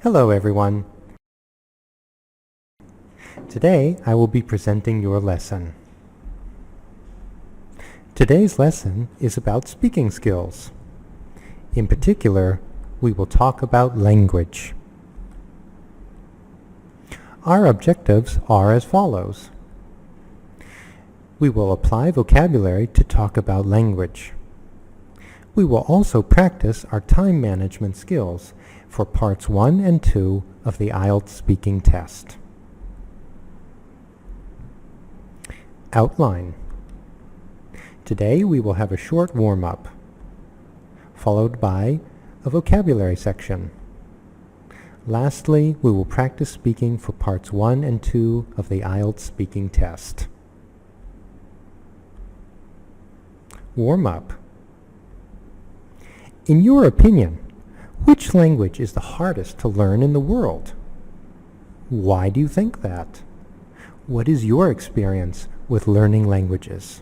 Hello everyone. Today I will be presenting your lesson. Today's lesson is about speaking skills. In particular, we will talk about language. Our objectives are as follows. We will apply vocabulary to talk about language. We will also practice our time management skills for parts 1 and 2 of the IELTS speaking test. Outline. Today we will have a short warm-up, followed by a vocabulary section. Lastly, we will practice speaking for parts 1 and 2 of the IELTS speaking test. Warm-up. In your opinion, which language is the hardest to learn in the world? Why do you think that? What is your experience with learning languages?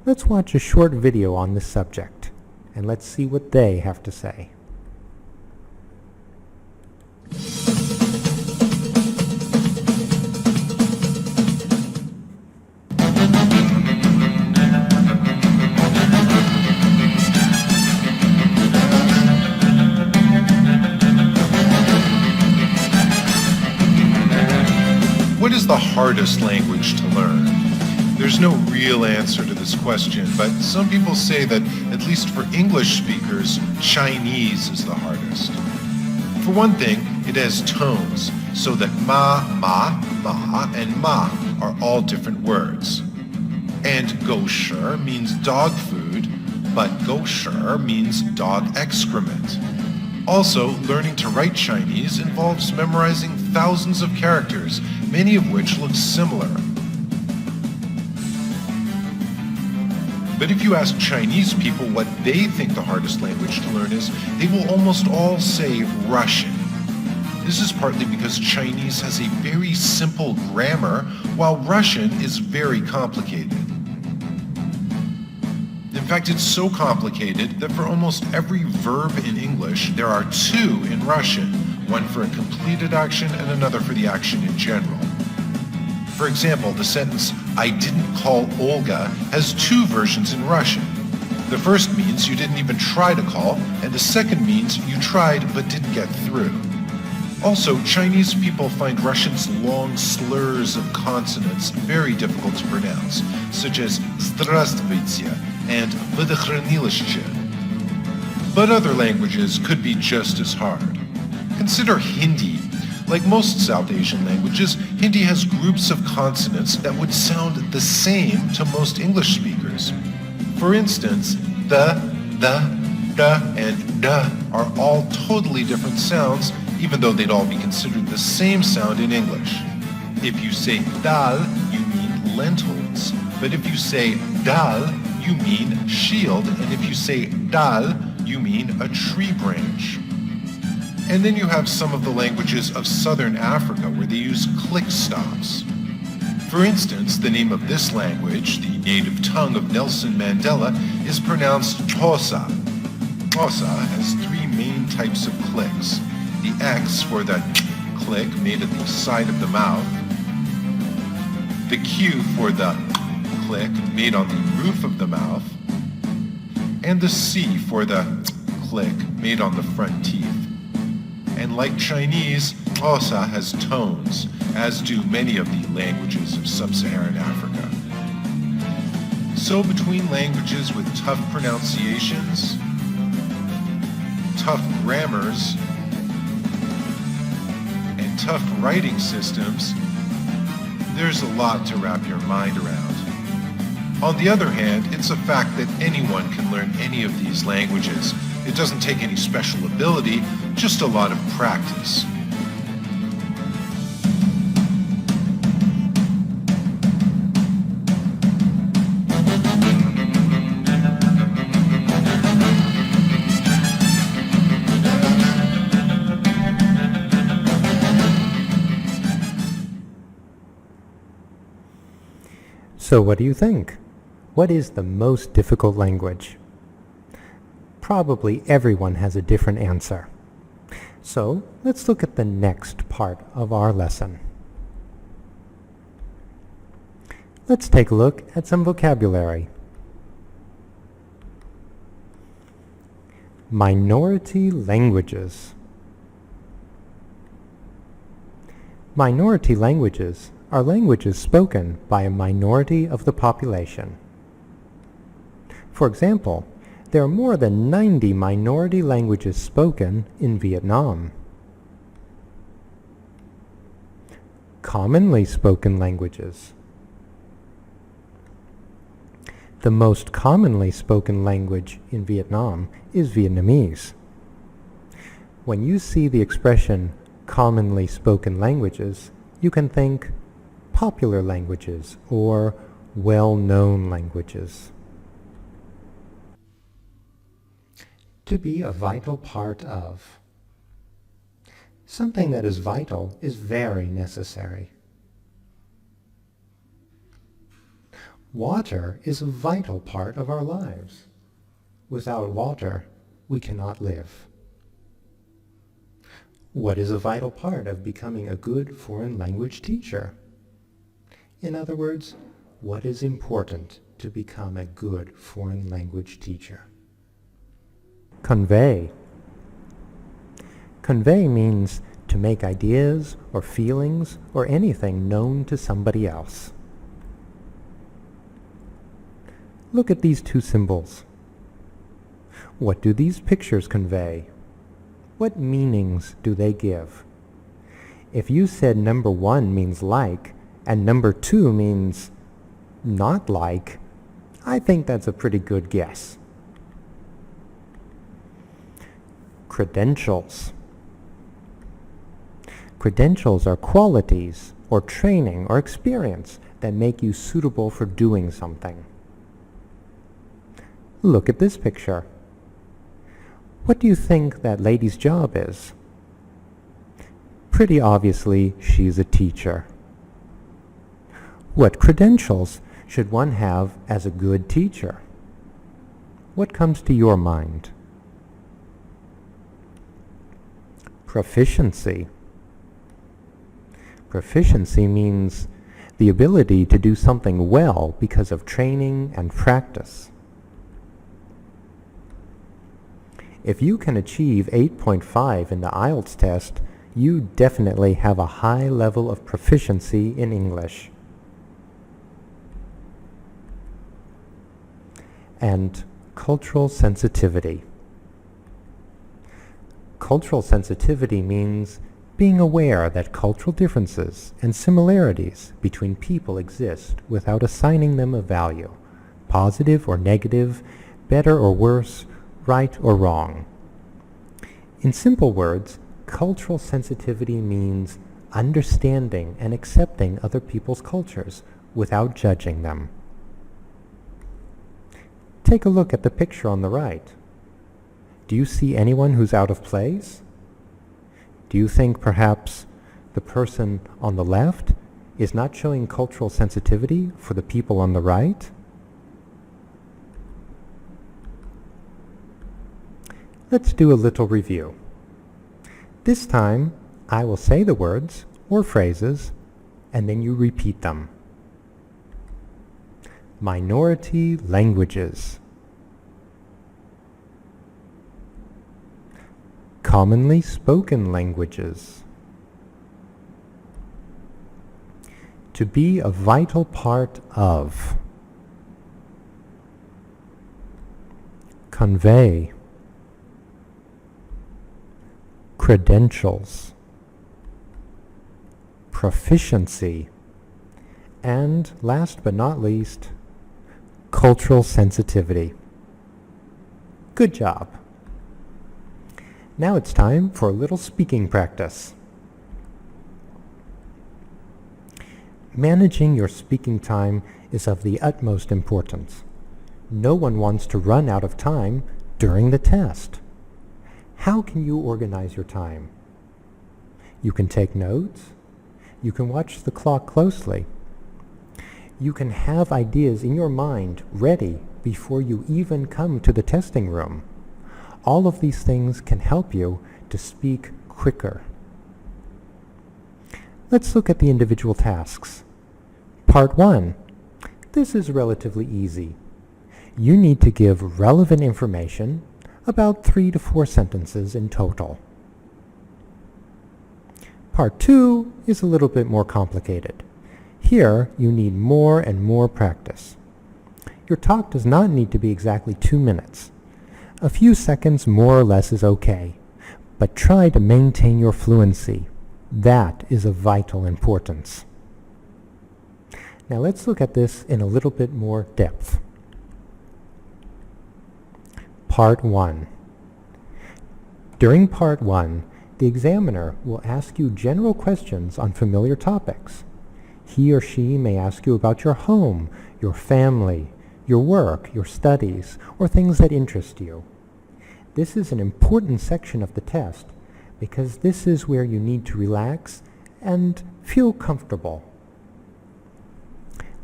Let's watch a short video on this subject, and let's see what they have to say. What is the hardest language to learn? There's no real answer to this question, but some people say that, at least for English speakers, Chinese is the hardest. For one thing, it has tones, so that ma, and ma are all different words. And gosher means dog food, but gosher means dog excrement. Also, learning to write Chinese involves memorizing thousands of characters, many of which look similar. But if you ask Chinese people what they think the hardest language to learn is, they will almost all say Russian. This is partly because Chinese has a very simple grammar, while Russian is very complicated. In fact, it's so complicated that for almost every verb in English, there are two in Russian, one for a completed action and another for the action in general. For example, the sentence, "I didn't call Olga," has two versions in Russian. The first means you didn't even try to call, and the second means you tried but didn't get through. Also, Chinese people find Russian's long slurs of consonants very difficult to pronounce, such as "Здравствуйте" and "Водохранилище." But other languages could be just as hard. Consider Hindi. Like most South Asian languages, Hindi has groups of consonants that would sound the same to most English speakers. For instance, the, and da are all totally different sounds, even though they'd all be considered the same sound in English. If you say dal, you mean lentils. But if you say dal, you mean shield. And if you say dal, you mean a tree branch. And then you have some of the languages of southern Africa where they use click stops. For instance, the name of this language, the native tongue of Nelson Mandela, is pronounced Xhosa. Xhosa has three main types of clicks. The X for the click made at the side of the mouth, the Q for the click made on the roof of the mouth, and the C for the click made on the front teeth. And like Chinese, Xhosa has tones, as do many of the languages of sub-Saharan Africa. So between languages with tough pronunciations, tough grammars, and tough writing systems, there's a lot to wrap your mind around. On the other hand, it's a fact that anyone can learn any of these languages. It doesn't take any special ability, just a lot of practice. So what do you think? What is the most difficult language? Probably everyone has a different answer. So let's look at the next part of our lesson. Let's take a look at some vocabulary. Minority languages. Minority languages are languages spoken by a minority of the population. For example, there are more than 90 minority languages spoken in Vietnam. Commonly spoken languages. The most commonly spoken language in Vietnam is Vietnamese. When you see the expression commonly spoken languages, you can think popular languages or well-known languages. To be a vital part of. Something that is vital is very necessary. Water is a vital part of our lives. Without water, we cannot live. What is a vital part of becoming a good foreign language teacher? In other words, what is important to become a good foreign language teacher? Convey. Convey means to make ideas or feelings or anything known to somebody else. Look at these two symbols. What do these pictures convey? What meanings do they give? If you said number 1 means like and number 2 means not like, I think that's a pretty good guess. Credentials. Credentials are qualities or training or experience that make you suitable for doing something. Look at this picture. What do you think that lady's job is? Pretty obviously, she's a teacher. What credentials should one have as a good teacher? What comes to your mind? Proficiency. Proficiency means the ability to do something well because of training and practice. If you can achieve 8.5 in the IELTS test, you definitely have a high level of proficiency in English. And cultural sensitivity. Cultural sensitivity means being aware that cultural differences and similarities between people exist without assigning them a value, positive or negative, better or worse, right or wrong. In simple words, cultural sensitivity means understanding and accepting other people's cultures without judging them. Take a look at the picture on the right. Do you see anyone who's out of place? Do you think perhaps the person on the left is not showing cultural sensitivity for the people on the right? Let's do a little review. This time, I will say the words or phrases, and then you repeat them. Minority languages. Commonly spoken languages. To be a vital part of. Convey. Credentials. Proficiency. And last but not least, cultural sensitivity. Good job. Now it's time for a little speaking practice. Managing your speaking time is of the utmost importance. No one wants to run out of time during the test. How can you organize your time? You can take notes. You can watch the clock closely. You can have ideas in your mind ready before you even come to the testing room. All of these things can help you to speak quicker. Let's look at the individual tasks. Part 1. This is relatively easy. You need to give relevant information, about 3 to 4 sentences in total. Part 2 is a little bit more complicated. Here, you need more and more practice. Your talk does not need to be exactly 2 minutes. A few seconds more or less is okay, but try to maintain your fluency. That is of vital importance. Now let's look at this in a little bit more depth. Part 1. During Part 1, the examiner will ask you general questions on familiar topics. He or she may ask you about your home, your family, your work, your studies, or things that interest you. This is an important section of the test because this is where you need to relax and feel comfortable.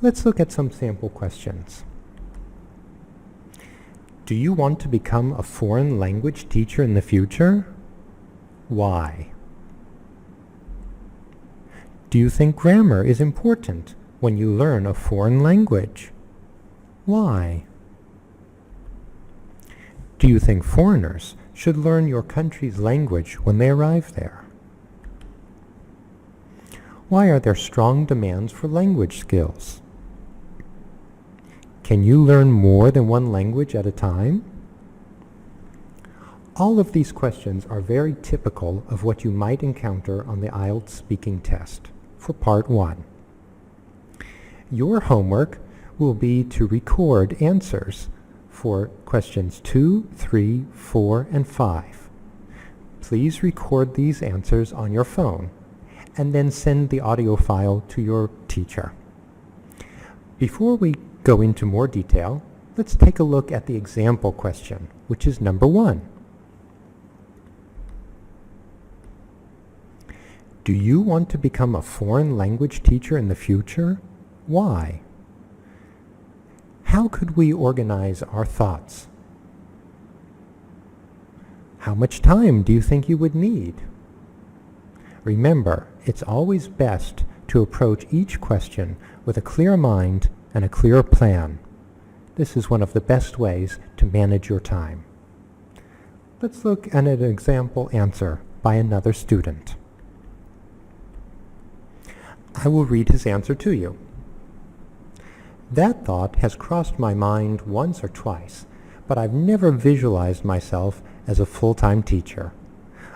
Let's look at some sample questions. Do you want to become a foreign language teacher in the future? Why? Do you think grammar is important when you learn a foreign language? Why? Do you think foreigners should learn your country's language when they arrive there? Why are there strong demands for language skills? Can you learn more than one language at a time? All of these questions are very typical of what you might encounter on the IELTS speaking test for Part 1. Your homework will be to record answers for questions 2, 3, 4, and 5. Please record these answers on your phone and then send the audio file to your teacher. Before we go into more detail, let's take a look at the example question, which is number 1. Do you want to become a foreign language teacher in the future? Why? How could we organize our thoughts? How much time do you think you would need? Remember, it's always best to approach each question with a clear mind and a clear plan. This is one of the best ways to manage your time. Let's look at an example answer by another student. I will read his answer to you. That thought has crossed my mind once or twice, but I've never visualized myself as a full-time teacher.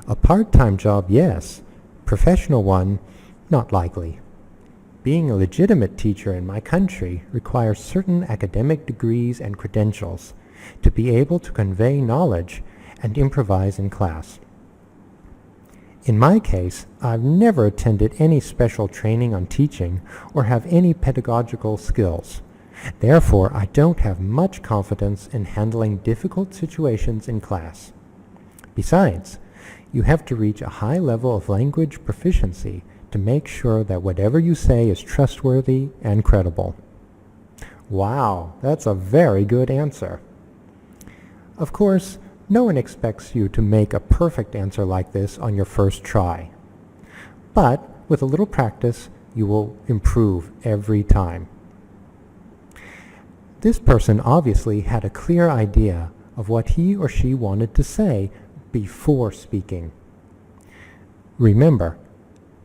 A part-time job, yes. Professional one, not likely. Being a legitimate teacher in my country requires certain academic degrees and credentials to be able to convey knowledge and improvise in class. In my case, I've never attended any special training on teaching or have any pedagogical skills. Therefore, I don't have much confidence in handling difficult situations in class. Besides, you have to reach a high level of language proficiency to make sure that whatever you say is trustworthy and credible. Wow, that's a very good answer. Of course, no one expects you to make a perfect answer like this on your first try. But with a little practice, you will improve every time. This person obviously had a clear idea of what he or she wanted to say before speaking. Remember,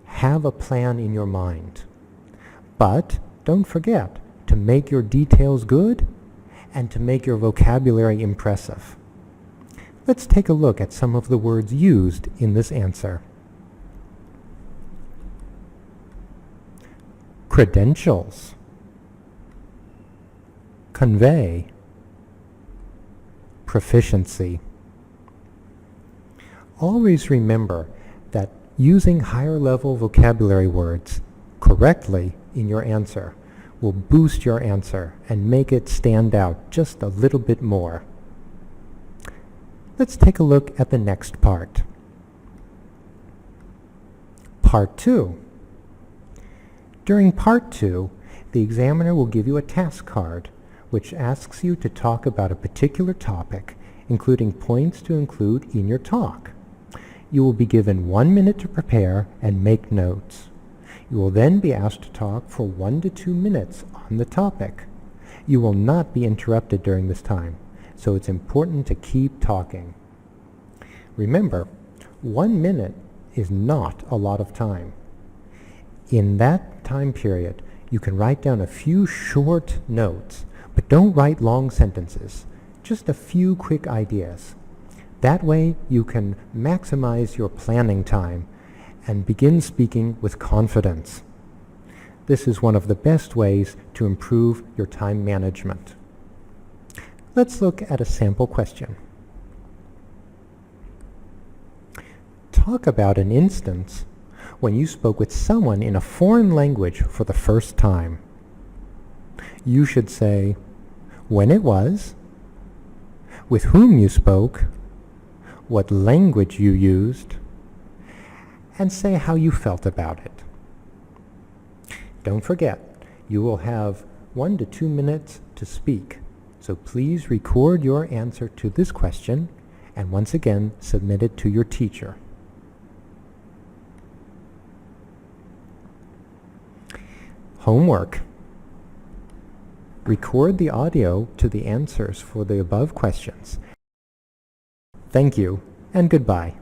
have a plan in your mind. But don't forget to make your details good and to make your vocabulary impressive. Let's take a look at some of the words used in this answer. Credentials, convey, proficiency. Always remember that using higher level vocabulary words correctly in your answer will boost your answer and make it stand out just a little bit more. Let's take a look at the next part. Part 2. During Part 2, the examiner will give you a task card which asks you to talk about a particular topic, including points to include in your talk. you will be given 1 minute to prepare and make notes. You will then be asked to talk for 1 to 2 minutes on the topic. You will not be interrupted during this time, so it's important to keep talking. Remember, 1 minute is not a lot of time. In that time period, you can write down a few short notes, but don't write long sentences, just a few quick ideas. That way you can maximize your planning time and begin speaking with confidence. This is one of the best ways to improve your time management. Let's look at a sample question. Talk about an instance when you spoke with someone in a foreign language for the first time. You should say when it was, with whom you spoke, what language you used, and say how you felt about it. Don't forget, you will have 1 to 2 minutes to speak, so please record your answer to this question and once again submit it to your teacher. Homework. Record the audio to the answers for the above questions. Thank you and goodbye.